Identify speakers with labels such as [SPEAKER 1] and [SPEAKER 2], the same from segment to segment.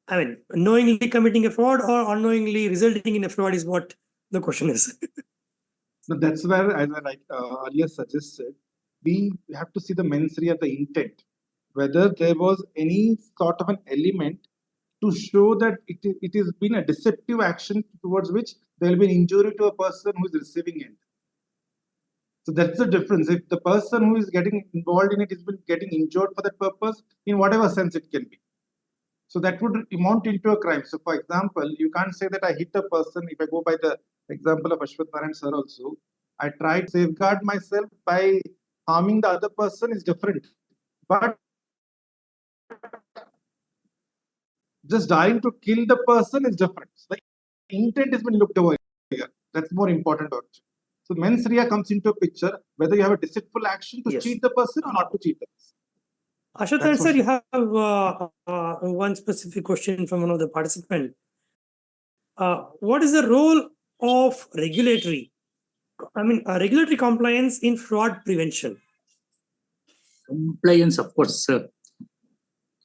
[SPEAKER 1] I mean, knowingly committing a fraud or unknowingly resulting in a fraud is what the question is.
[SPEAKER 2] So that's where, as I earlier suggested, we have to see the mens rea, the intent, whether there was any sort of an element to show that it has been a deceptive action towards which there will be an injury to a person who is receiving it. So that's the difference. If the person who is getting involved in it is been getting injured for that purpose, in whatever sense it can be. So that would amount into a crime. So for example, you can't say that I hit a person. If I go by the example of Ashwath Narayan sir also, I try to safeguard myself by harming the other person is different. But just dying to kill the person is different. The intent has been looked over here. That's more important also. So mens rea comes into a picture, whether you have a deceitful action to cheat the person or not to cheat the person.
[SPEAKER 1] Ashwath sir, you have one specific question from one of the participants. What is the role of regulatory compliance in fraud prevention?
[SPEAKER 3] Compliance, of course, sir.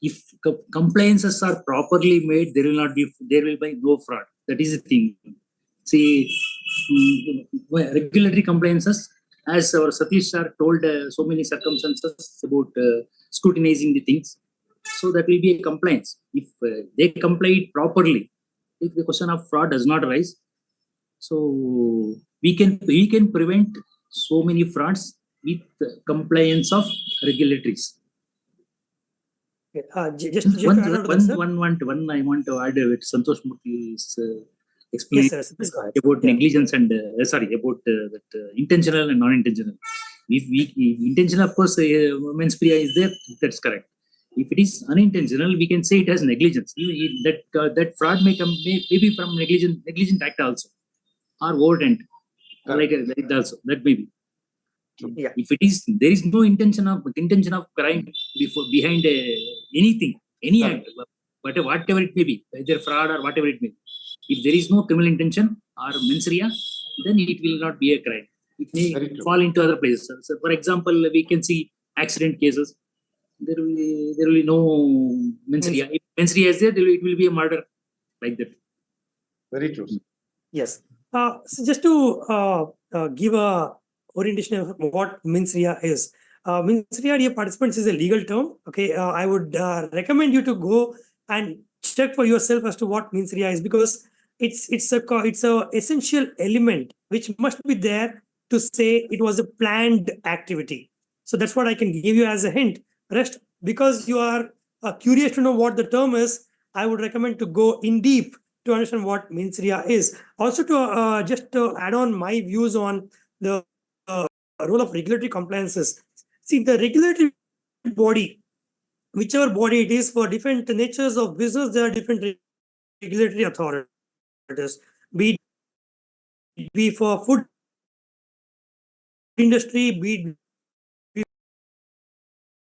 [SPEAKER 3] If compliances are properly made, there will be no fraud. That is the thing. See, regulatory compliances, as our Satish sir told, so many circumstances about scrutinizing the things. So that will be a compliance. If they comply properly, the question of fraud does not arise. So we can prevent so many frauds with compliance of regulatories.
[SPEAKER 1] Just
[SPEAKER 3] one I want to add with Santosh Murthy's explanation about negligence and that intentional and non-intentional. If intentional, of course, mens rea is there. That's correct. If it is unintentional, we can say it has negligence. That fraud may come maybe from negligent act also, or overt like also that may be.
[SPEAKER 1] Yeah.
[SPEAKER 3] If there is no intention of crime behind anything, any act, whatever it may be, either fraud or whatever it may be. If there is no criminal intention or mens rea, then it will not be a crime. It may fall into other places. So, for example, we can see accident cases. There will be no mens rea. If mens rea is there, it will be a murder like that.
[SPEAKER 2] Very true.
[SPEAKER 1] Yes. So just to give a orientation of what mens rea is. Mens rea, dear participants, is a legal term. Okay, I would recommend you to go and check for yourself as to what mens rea is, because it's a essential element which must be there to say it was a planned activity. So that's what I can give you as a hint. Rest, because you are curious to know what the term is, I would recommend to go in deep to understand what mens rea is. Also, to just to add on my views on the role of regulatory compliances. See, the regulatory body, whichever body it is, for different natures of business, there are different regulatory authorities. Be for food industry, be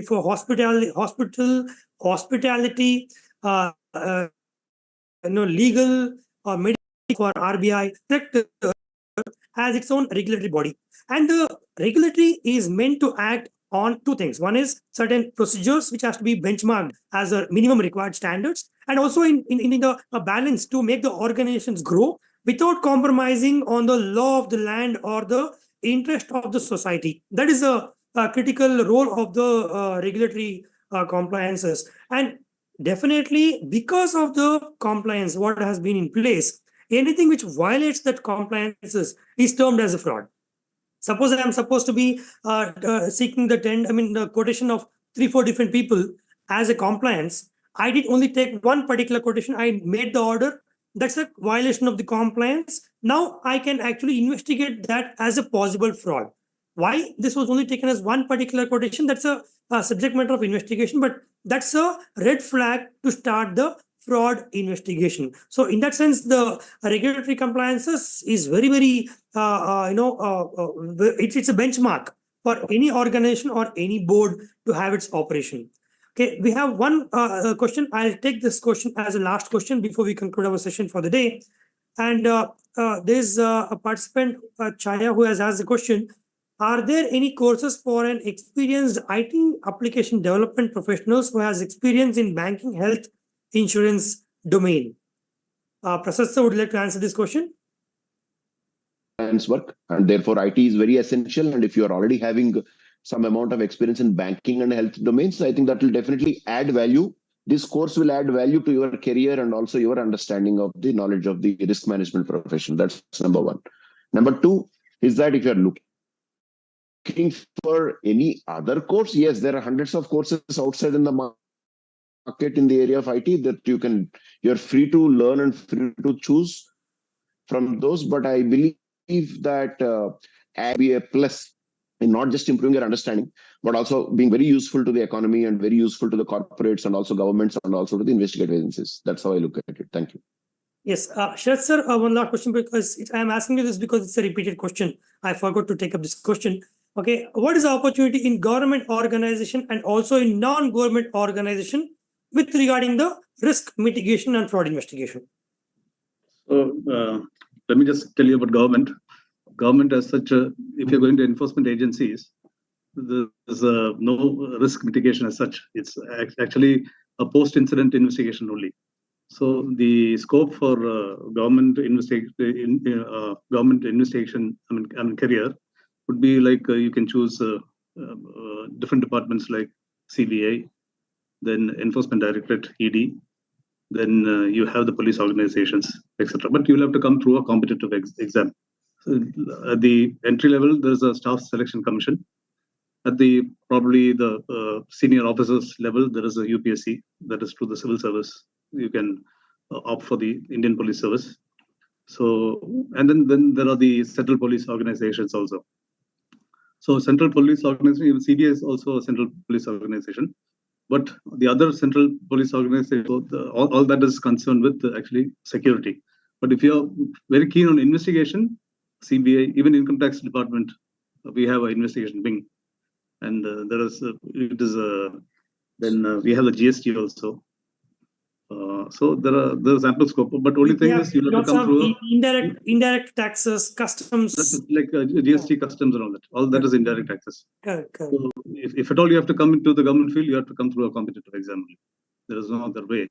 [SPEAKER 1] for hospitality, legal or medical for RBI. Has its own regulatory body, and the regulatory is meant to act on two things. One is certain procedures which has to be benchmarked as a minimum required standards, and also in the balance to make the organizations grow without compromising on the law of the land or the interest of the society. That is a critical role of the regulatory compliances. And definitely, because of the compliance what has been in place, anything which violates that compliances is termed as a fraud. Suppose I am supposed to be seeking the quotation of 3-4 different people as a compliance. I did only take one particular quotation. I made the order. That's a violation of the compliance. Now I can actually investigate that as a possible fraud. Why this was only taken as one particular quotation? That's a subject matter of investigation, but that's a red flag to start the fraud investigation. So in that sense, the regulatory compliances is very, very, it's a benchmark for any organization or any board to have its operation. Okay, we have one question. I'll take this question as a last question before we conclude our session for the day. And there's a participant, Chaya, who has asked the question: are there any courses for an experienced IT application development professionals who has experience in banking, health, insurance, domain? Professor, would you like to answer this question?
[SPEAKER 4] Work, and therefore IT is very essential. And if you are already having some amount of experience in banking and health domains, I think that will definitely add value. This course will add value to your career and also your understanding of the knowledge of the risk management profession. That's number one. Number two is that if you're looking for any other course, yes, there are hundreds of courses outside in the market in the area of IT that you're free to learn and free to choose from those. But I believe that be a plus in not just improving your understanding, but also being very useful to the economy and very useful to the corporates and also governments and also to the investigative agencies. That's how I look at it. Thank you.
[SPEAKER 1] Yes, Sharath sir, one last question, because I'm asking you this because it's a repeated question. I forgot to take up this question. Okay, what is the opportunity in government organization and also in non-government organization with regarding the risk mitigation and fraud investigation?
[SPEAKER 5] So let me just tell you about government. Government as such, if you're going to enforcement agencies, there's no risk mitigation as such. It's actually a post-incident investigation only. So the scope for government investigation, career would be like you can choose different departments like CBI, then Enforcement Directorate, ED, then you have the police organizations, etc. But you'll have to come through a competitive exam. So at the entry level, there's a staff selection commission. At probably the senior officers level, there is a UPSC, that is through the civil service. You can opt for the Indian Police Service. So, and then there are the central police organizations also. So central police organization, even CBI is also a central police organization. But the other central police organization, all that is concerned with actually security. But if you're very keen on investigation, CBI, even Income Tax Department, we have an investigation wing, and then we have the GST also. So there's ample scope. But only thing is you have to come through
[SPEAKER 1] indirect taxes, customs,
[SPEAKER 5] like GST, customs, and all that. All that is indirect taxes.
[SPEAKER 1] Correct.
[SPEAKER 5] So if at all you have to come into the government field, you have to come through a competitive exam. There is no other way.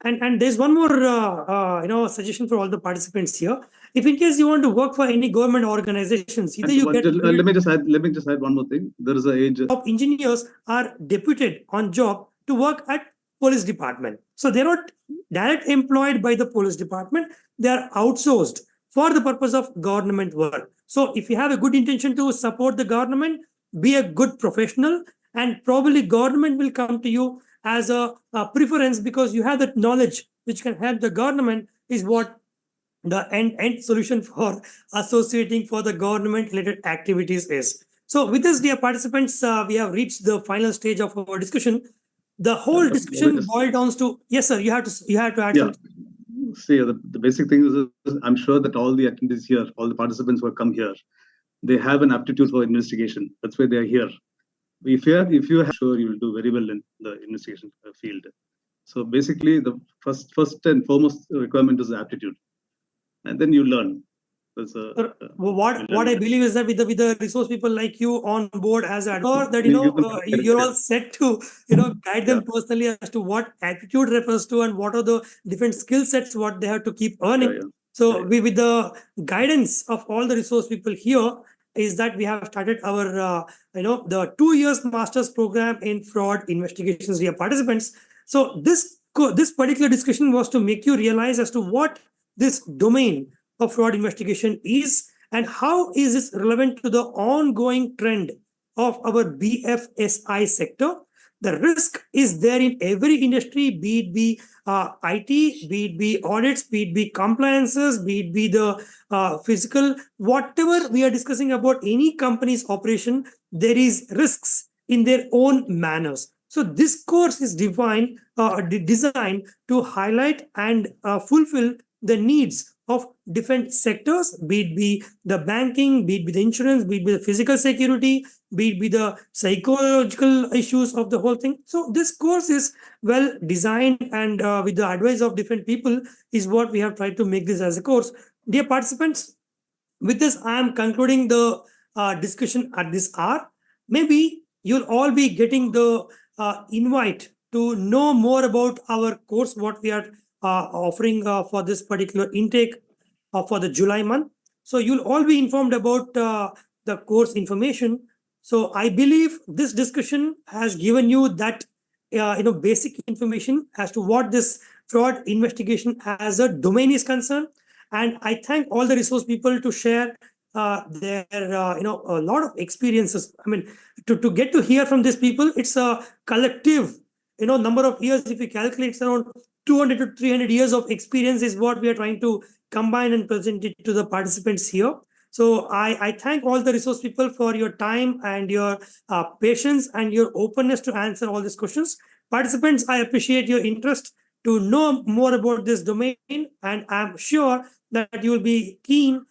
[SPEAKER 1] And there's one more suggestion for all the participants here. If in case you want to work for any government organizations, either you get
[SPEAKER 5] let me just add one more thing. There is an age
[SPEAKER 1] of engineers are deputed on job to work at police department. So they're not direct employed by the police department. They are outsourced for the purpose of government work. So if you have a good intention to support the government, be a good professional, and probably government will come to you as a preference because you have that knowledge which can help the government, is what the end solution for associating for the government related activities is. So with this, dear participants, we have reached the final stage of our discussion. The whole discussion boiled down to, yes sir, you have to add something.
[SPEAKER 5] See, the basic thing is I'm sure that all the attendees here, all the participants who have come here, they have an aptitude for investigation. That's why they are here. If you are sure, you will do very well in the investigation field. So basically, the first and foremost requirement is the aptitude, and then you learn.
[SPEAKER 1] What I believe is that with the resource people like you on board as an advisor, that you're all set to guide them personally as to what attitude refers to and what are the different skill sets what they have to keep earning. So with the guidance of all the resource people here, is that we have started our the 2 years master's program in fraud investigations, dear participants. So this particular discussion was to make you realize as to what this domain of fraud investigation is and how is this relevant to the ongoing trend of our BFSI sector. The risk is there in every industry, be it be IT, be it be audits, be it be compliances, be it be the physical, whatever we are discussing about any company's operation, there is risks in their own manners. So this course is designed to highlight and fulfill the needs of different sectors, be it be the banking, be it be the insurance, be it be the physical security, be it be the psychological issues of the whole thing. So this course is well designed and with the advice of different people is what we have tried to make this as a course. Dear participants, with this, I am concluding the discussion at this hour. Maybe you'll all be getting the invite to know more about our course, what we are offering for this particular intake for the July month. So you'll all be informed about the course information. So I believe this discussion has given you that basic information as to what this fraud investigation as a domain is concerned. And I thank all the resource people to share their a lot of experiences. I mean, to get to hear from these people, it's a collective number of years. If we calculate, it's around 200 to 300 years of experience is what we are trying to combine and present it to the participants here. So I thank all the resource people for your time and your patience and your openness to answer all these questions. Participants, I appreciate your interest to know more about this domain, and I'm sure that you will be keen